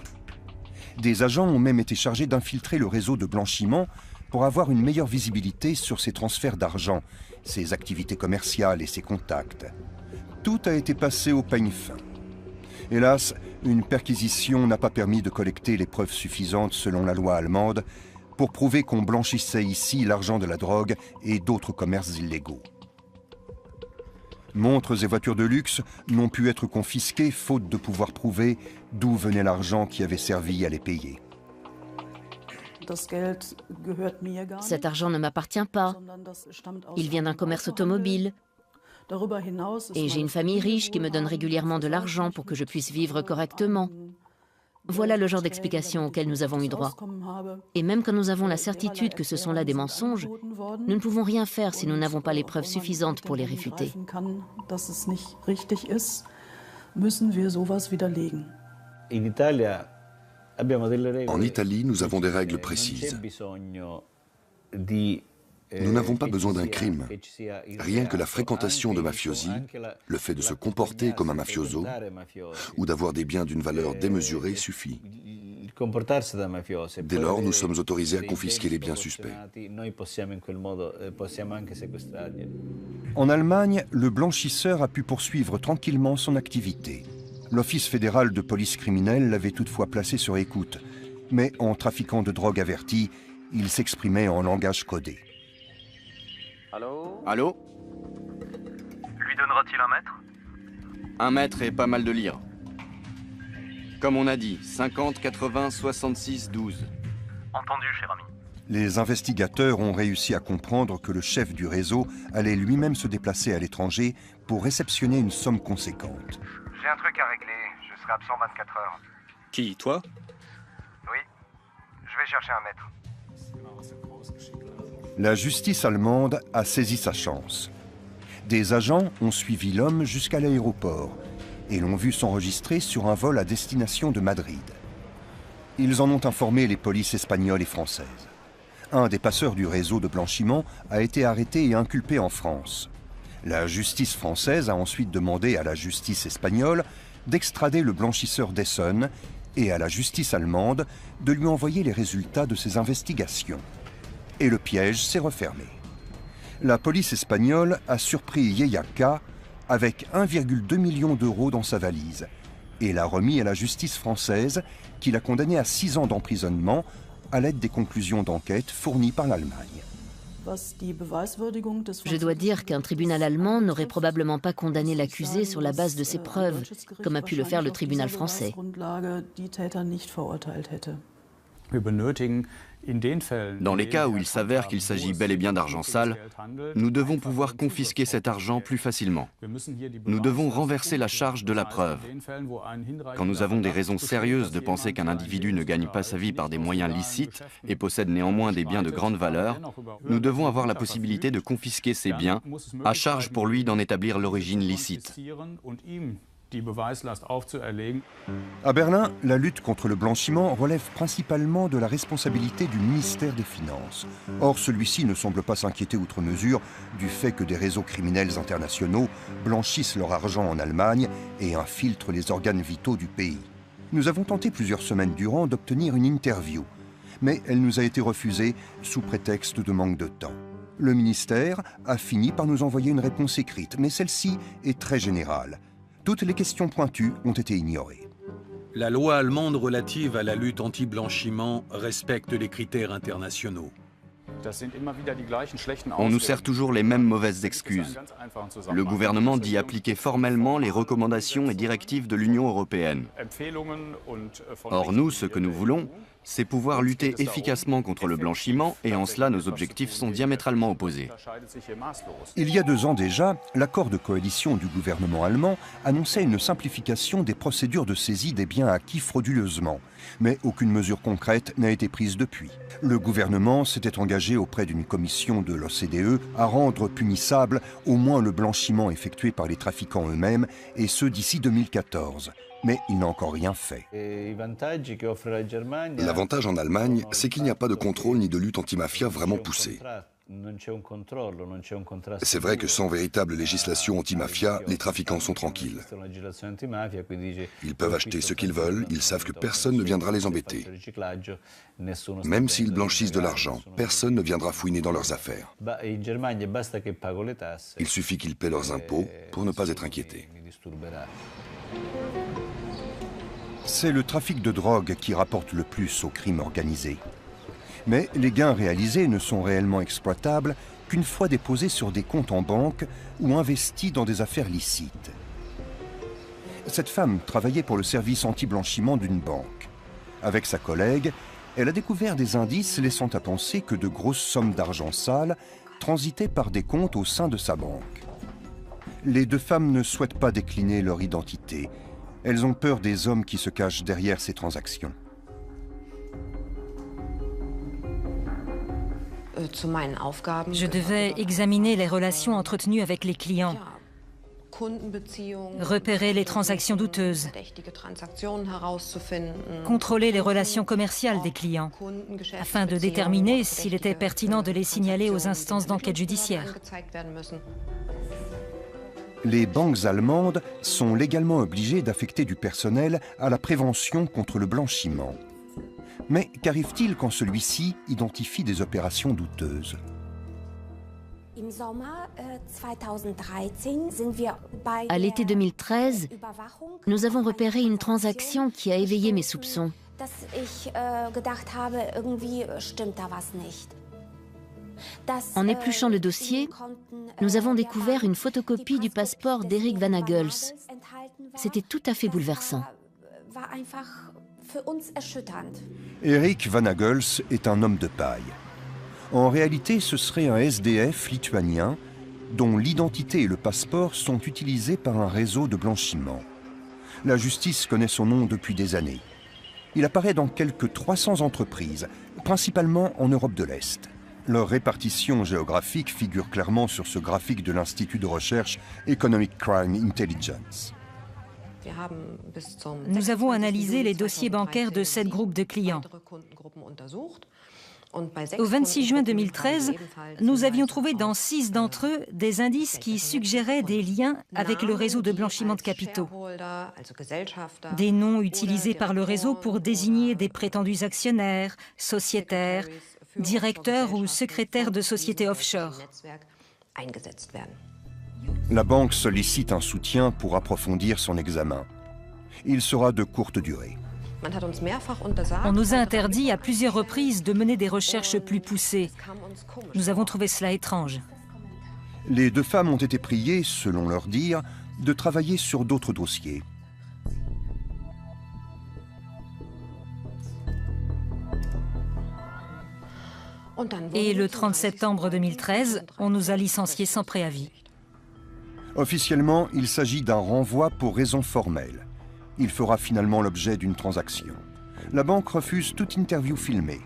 Des agents ont même été chargés d'infiltrer le réseau de blanchiment pour avoir une meilleure visibilité sur ses transferts d'argent, ses activités commerciales et ses contacts. Tout a été passé au peigne fin. Hélas, une perquisition n'a pas permis de collecter les preuves suffisantes selon la loi allemande pour prouver qu'on blanchissait ici l'argent de la drogue et d'autres commerces illégaux. Montres et voitures de luxe n'ont pu être confisquées faute de pouvoir prouver d'où venait l'argent qui avait servi à les payer. Cet argent ne m'appartient pas. Il vient d'un commerce automobile. Et j'ai une famille riche qui me donne régulièrement de l'argent pour que je puisse vivre correctement. Voilà le genre d'explications auxquelles nous avons eu droit. Et même quand nous avons la certitude que ce sont là des mensonges, nous ne pouvons rien faire si nous n'avons pas les preuves suffisantes pour les réfuter. En Italie, nous avons des règles précises. Nous n'avons pas besoin d'un crime. Rien que la fréquentation de mafiosi, le fait de se comporter comme un mafioso ou d'avoir des biens d'une valeur démesurée suffit. Dès lors, nous sommes autorisés à confisquer les biens suspects. En Allemagne, le blanchisseur a pu poursuivre tranquillement son activité. L'Office fédéral de police criminelle l'avait toutefois placé sur écoute, mais en trafiquant de drogue averti, il s'exprimait en langage codé. Allô? Lui donnera-t-il 1 mètre? 1 mètre et pas mal de lire. Comme on a dit, 50, 80, 66, 12. Entendu, cher ami. Les investigateurs ont réussi à comprendre que le chef du réseau allait lui-même se déplacer à l'étranger pour réceptionner une somme conséquente. J'ai un truc à régler, je serai absent 24 heures. Qui, toi? Oui, je vais chercher 1 mètre. La justice allemande a saisi sa chance. Des agents ont suivi l'homme jusqu'à l'aéroport et l'ont vu s'enregistrer sur un vol à destination de Madrid. Ils en ont informé les polices espagnoles et françaises. Un des passeurs du réseau de blanchiment a été arrêté et inculpé en France. La justice française a ensuite demandé à la justice espagnole d'extrader le blanchisseur d'Essonne et à la justice allemande de lui envoyer les résultats de ses investigations. Et le piège s'est refermé. La police espagnole a surpris Yeyaka avec 1,2 million d'euros dans sa valise et l'a remis à la justice française qui l'a condamné à 6 ans d'emprisonnement à l'aide des conclusions d'enquête fournies par l'Allemagne. Je dois dire qu'un tribunal allemand n'aurait probablement pas condamné l'accusé sur la base de ses preuves, comme a pu le faire le tribunal français. Dans les cas où il s'avère qu'il s'agit bel et bien d'argent sale, nous devons pouvoir confisquer cet argent plus facilement. Nous devons renverser la charge de la preuve. Quand nous avons des raisons sérieuses de penser qu'un individu ne gagne pas sa vie par des moyens licites et possède néanmoins des biens de grande valeur, nous devons avoir la possibilité de confisquer ces biens, à charge pour lui d'en établir l'origine licite. À Berlin, la lutte contre le blanchiment relève principalement de la responsabilité du ministère des Finances. Or, celui-ci ne semble pas s'inquiéter outre mesure du fait que des réseaux criminels internationaux blanchissent leur argent en Allemagne et infiltrent les organes vitaux du pays. Nous avons tenté plusieurs semaines durant d'obtenir une interview, mais elle nous a été refusée sous prétexte de manque de temps. Le ministère a fini par nous envoyer une réponse écrite, mais celle-ci est très générale. Toutes les questions pointues ont été ignorées. La loi allemande relative à la lutte anti-blanchiment respecte les critères internationaux. On nous sert toujours les mêmes mauvaises excuses. Le gouvernement dit appliquer formellement les recommandations et directives de l'Union européenne. Or, nous, ce que nous voulons, c'est pouvoir lutter efficacement contre le blanchiment et en cela, nos objectifs sont diamétralement opposés. Il y a 2 ans déjà, l'accord de coalition du gouvernement allemand annonçait une simplification des procédures de saisie des biens acquis frauduleusement. Mais aucune mesure concrète n'a été prise depuis. Le gouvernement s'était engagé auprès d'une commission de l'OCDE à rendre punissable au moins le blanchiment effectué par les trafiquants eux-mêmes, et ce d'ici 2014. Mais il n'a encore rien fait. L'avantage en Allemagne, c'est qu'il n'y a pas de contrôle ni de lutte anti-mafia vraiment poussée. C'est vrai que sans véritable législation anti-mafia, les trafiquants sont tranquilles. Ils peuvent acheter ce qu'ils veulent, ils savent que personne ne viendra les embêter. Même s'ils blanchissent de l'argent, personne ne viendra fouiner dans leurs affaires. Il suffit qu'ils paient leurs impôts pour ne pas être inquiétés. C'est le trafic de drogue qui rapporte le plus au crime organisé. Mais les gains réalisés ne sont réellement exploitables qu'une fois déposés sur des comptes en banque ou investis dans des affaires licites. Cette femme travaillait pour le service anti-blanchiment d'une banque. Avec sa collègue, elle a découvert des indices laissant à penser que de grosses sommes d'argent sale transitaient par des comptes au sein de sa banque. Les 2 femmes ne souhaitent pas décliner leur identité. Elles ont peur des hommes qui se cachent derrière ces transactions. Je devais examiner les relations entretenues avec les clients, repérer les transactions douteuses, contrôler les relations commerciales des clients, afin de déterminer s'il était pertinent de les signaler aux instances d'enquête judiciaire. Les banques allemandes sont légalement obligées d'affecter du personnel à la prévention contre le blanchiment. Mais qu'arrive-t-il quand celui-ci identifie des opérations douteuses? À l'été 2013, nous avons repéré une transaction qui a éveillé mes soupçons. En épluchant le dossier, nous avons découvert une photocopie du passeport d'Eric Van Agels. C'était tout à fait bouleversant. Eric Van Agels est un homme de paille. En réalité, ce serait un SDF lituanien dont l'identité et le passeport sont utilisés par un réseau de blanchiment. La justice connaît son nom depuis des années. Il apparaît dans quelques 300 entreprises, principalement en Europe de l'Est. Leur répartition géographique figure clairement sur ce graphique de l'Institut de recherche Economic Crime Intelligence. Nous avons analysé les dossiers bancaires de 7 groupes de clients. Au 26 juin 2013, nous avions trouvé dans 6 d'entre eux des indices qui suggéraient des liens avec le réseau de blanchiment de capitaux. Des noms utilisés par le réseau pour désigner des prétendus actionnaires, sociétaires, directeurs ou secrétaires de sociétés offshore. La banque sollicite un soutien pour approfondir son examen. Il sera de courte durée. On nous a interdit à plusieurs reprises de mener des recherches plus poussées. Nous avons trouvé cela étrange. Les 2 femmes ont été priées, selon leur dire, de travailler sur d'autres dossiers. Et le 30 septembre 2013, on nous a licenciés sans préavis. Officiellement, il s'agit d'un renvoi pour raison formelle. Il fera finalement l'objet d'une transaction. La banque refuse toute interview filmée.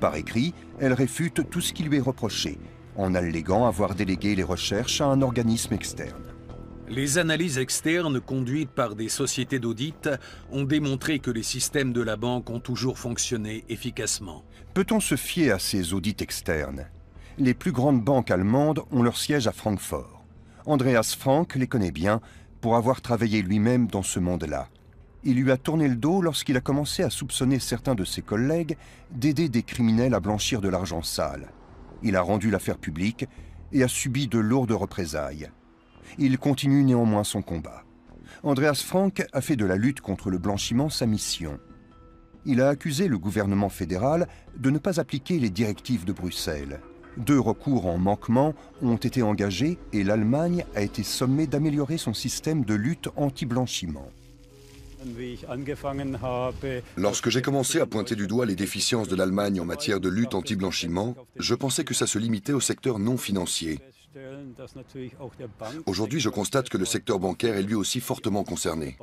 Par écrit, elle réfute tout ce qui lui est reproché, en alléguant avoir délégué les recherches à un organisme externe. Les analyses externes conduites par des sociétés d'audit ont démontré que les systèmes de la banque ont toujours fonctionné efficacement. Peut-on se fier à ces audits externes? Les plus grandes banques allemandes ont leur siège à Francfort. Andreas Frank les connaît bien pour avoir travaillé lui-même dans ce monde-là. Il lui a tourné le dos lorsqu'il a commencé à soupçonner certains de ses collègues d'aider des criminels à blanchir de l'argent sale. Il a rendu l'affaire publique et a subi de lourdes représailles. Il continue néanmoins son combat. Andreas Frank a fait de la lutte contre le blanchiment sa mission. Il a accusé le gouvernement fédéral de ne pas appliquer les directives de Bruxelles. 2 recours en manquement ont été engagés et l'Allemagne a été sommée d'améliorer son système de lutte anti-blanchiment. Lorsque j'ai commencé à pointer du doigt les déficiences de l'Allemagne en matière de lutte anti-blanchiment, je pensais que ça se limitait au secteur non financier. Aujourd'hui, je constate que le secteur bancaire est lui aussi fortement concerné.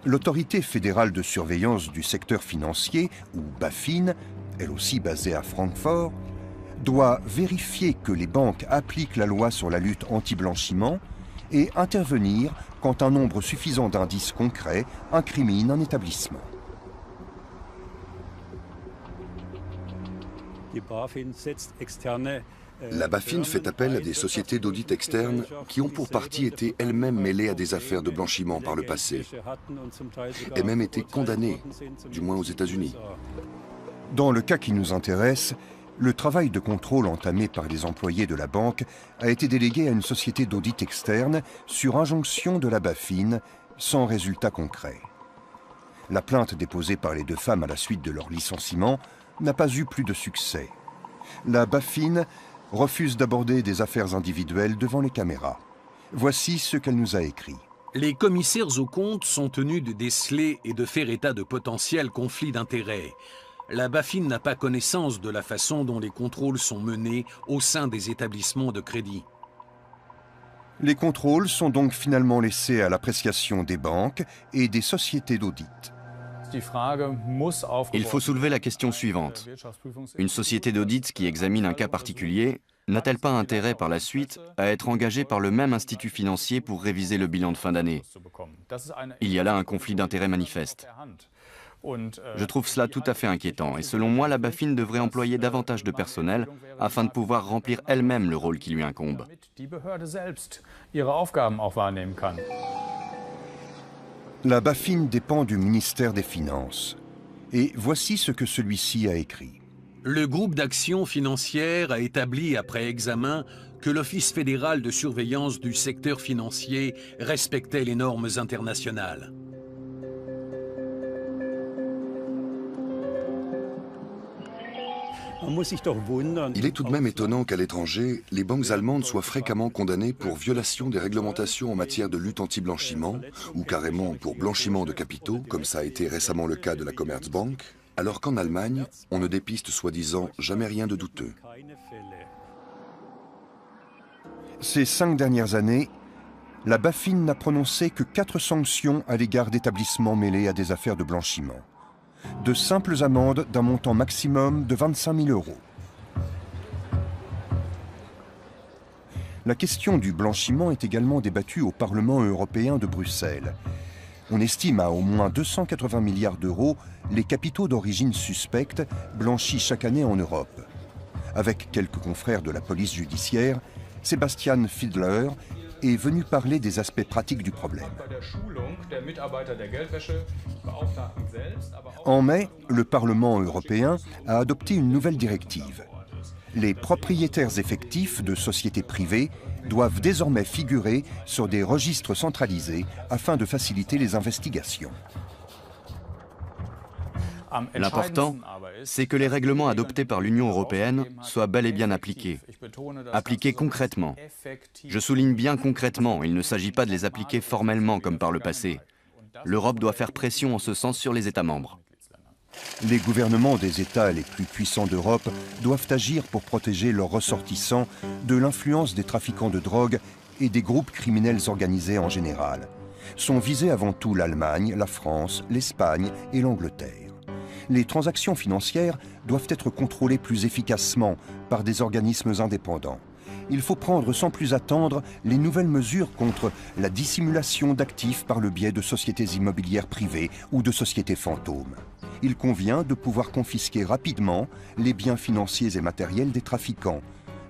L'autorité fédérale de surveillance du secteur financier, ou BaFin, elle aussi basée à Francfort, doit vérifier que les banques appliquent la loi sur la lutte anti-blanchiment et intervenir quand un nombre suffisant d'indices concrets incrimine un établissement. La BaFin fait appel à des sociétés d'audit externes qui ont pour partie été elles-mêmes mêlées à des affaires de blanchiment par le passé et même été condamnées, du moins aux États-Unis. Dans le cas qui nous intéresse, le travail de contrôle entamé par les employés de la banque a été délégué à une société d'audit externe sur injonction de la BaFin, sans résultat concret. La plainte déposée par les 2 femmes à la suite de leur licenciement n'a pas eu plus de succès. La BaFin refuse d'aborder des affaires individuelles devant les caméras. Voici ce qu'elle nous a écrit. Les commissaires aux comptes sont tenus de déceler et de faire état de potentiels conflits d'intérêts. La BaFin n'a pas connaissance de la façon dont les contrôles sont menés au sein des établissements de crédit. Les contrôles sont donc finalement laissés à l'appréciation des banques et des sociétés d'audit. Il faut soulever la question suivante. Une société d'audit qui examine un cas particulier n'a-t-elle pas intérêt par la suite à être engagée par le même institut financier pour réviser le bilan de fin d'année? Il y a là un conflit d'intérêts manifeste. Je trouve cela tout à fait inquiétant et selon moi, la BaFin devrait employer davantage de personnel afin de pouvoir remplir elle-même le rôle qui lui incombe. La BaFin dépend du ministère des Finances. Et voici ce que celui-ci a écrit. Le groupe d'action financière a établi après examen que l'Office fédéral de surveillance du secteur financier respectait les normes internationales. Il est tout de même étonnant qu'à l'étranger, les banques allemandes soient fréquemment condamnées pour violation des réglementations en matière de lutte anti-blanchiment ou carrément pour blanchiment de capitaux, comme ça a été récemment le cas de la Commerzbank, alors qu'en Allemagne, on ne dépiste soi-disant jamais rien de douteux. Ces 5 dernières années, la BaFin n'a prononcé que 4 sanctions à l'égard d'établissements mêlés à des affaires de blanchiment. De simples amendes d'un montant maximum de 25 000 €. La question du blanchiment est également débattue au Parlement européen de Bruxelles. On estime à au moins 280 milliards d'euros les capitaux d'origine suspecte blanchis chaque année en Europe. Avec quelques confrères de la police judiciaire, Sebastian Fiedler est venu parler des aspects pratiques du problème. En mai, le Parlement européen a adopté une nouvelle directive. Les propriétaires effectifs de sociétés privées doivent désormais figurer sur des registres centralisés afin de faciliter les investigations. L'important, c'est que les règlements adoptés par l'Union européenne soient bel et bien appliqués. Appliqués concrètement. Je souligne bien concrètement, il ne s'agit pas de les appliquer formellement comme par le passé. L'Europe doit faire pression en ce sens sur les États membres. Les gouvernements des États les plus puissants d'Europe doivent agir pour protéger leurs ressortissants de l'influence des trafiquants de drogue et des groupes criminels organisés en général. Sont visés avant tout l'Allemagne, la France, l'Espagne et l'Angleterre. Les transactions financières doivent être contrôlées plus efficacement par des organismes indépendants. Il faut prendre sans plus attendre les nouvelles mesures contre la dissimulation d'actifs par le biais de sociétés immobilières privées ou de sociétés fantômes. Il convient de pouvoir confisquer rapidement les biens financiers et matériels des trafiquants,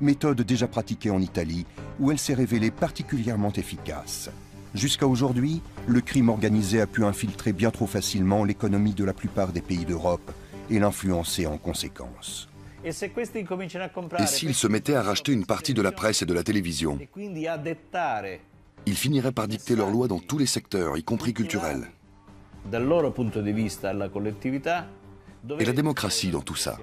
méthode déjà pratiquée en Italie où elle s'est révélée particulièrement efficace. Jusqu'à aujourd'hui, le crime organisé a pu infiltrer bien trop facilement l'économie de la plupart des pays d'Europe et l'influencer en conséquence. Et s'ils se mettaient à racheter une partie de la presse et de la télévision, ils finiraient par dicter leurs lois dans tous les secteurs, y compris culturels. Et la démocratie dans tout ça.